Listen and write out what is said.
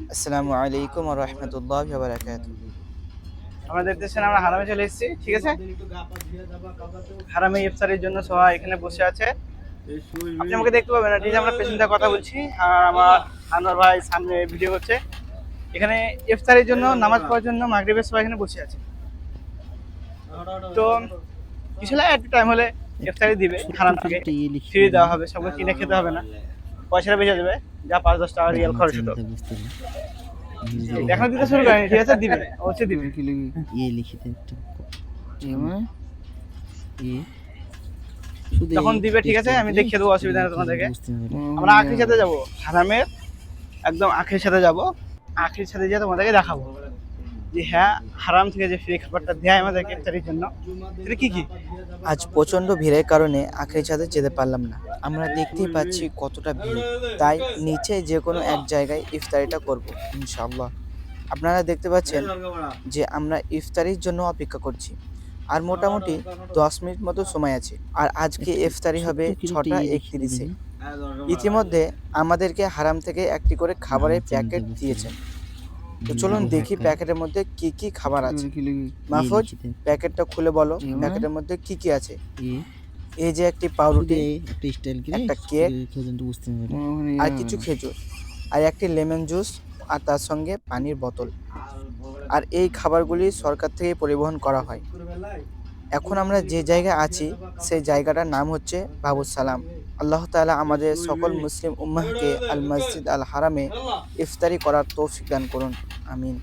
আসসালামু আলাইকুম ওয়া রাহমাতুল্লাহি ওয়া বারাকাতুহু। আমরা দেখতেছেন আমরা হারামে চলে এসেছি, ঠিক আছে। হারামে ইফতারের জন্য সবাই এখানে বসে আছে। আপনি আমাকে দেখতে পাবেন না, ঠিক আছে, আমরা পেছনটা কথা বলছি আর আমার আনোয়ার ভাই সামনে ভিডিও করছে। এখানে ইফতারের জন্য নামাজ পড়ার জন্য মাগরিবের সবাই এখানে বসে আছে। তো কিছু না, একটু টাইম হলে ইফতারি দিবে হারাম থেকে, ফ্রি দেওয়া হবে, সবাই কিনে খেতে হবে না, পয়সাটা বেঁচে যাবে, যা 5-10 টাকা রিয়াল খরচ হতো। এখনো দিতে শুরু করেনি, ঠিক আছে, দিবে, অবশ্যই দিবে। যখন দিবে, ঠিক আছে, আমি দেখিয়ে দেবো, অসুবিধা নেই তোমাদেরকে। আমরা আখির সাথে যাবো, হারামের একদম আখির সাথে যাবো। আখির সাথে গিয়ে তোমাদেরকে দেখাবো যে হ্যাঁ, হারাম থেকে যে ফ্রি খাবারটা দেয় আমাদেরকে ইফতারির জন্য, সেটা কি কি। আজ প্রচণ্ড ভিড়ের কারণে আখেরি ছাদে যেতে পারলাম না। আমরা দেখতেই পাচ্ছি কতটা ভিড়, তাই নিচে যে কোনো এক জায়গায় ইফতারিটা করব ইনশাআল্লাহ। আপনারা দেখতে পাচ্ছেন যে আমরা ইফতারির জন্য অপেক্ষা করছি, আর মোটামুটি 10 মিনিট মতো সময় আছে। আর আজকে ইফতারি হবে 6টা 31-এ। ইতিমধ্যে আমাদেরকে হারাম থেকে একটি করে খাবারের প্যাকেট দিয়েছেন। তো চলুন দেখি প্যাকেটের মধ্যে কি কি খাবার আছে। মাহফুজ, প্যাকেটটা খুলে বলো প্যাকেটের মধ্যে কি কি আছে। এই যে একটি পাউরুটি, একটা কেক, আর কিছু খেজুর, আর একটি লেমন জুস, আর তার সঙ্গে পানির বোতল। আর এই খাবারগুলি সরকার থেকে পরিবহন করা হয়। এখন আমরা যে জায়গায় আছি সেই জায়গাটার নাম হচ্ছে বাবুস সালাম। আল্লাহ তাআলা আমাদের সকল মুসলিম উম্মাহকে আল মসজিদ আল হারামে ইফতারি করার তৌফিক দান করুন। আমিন।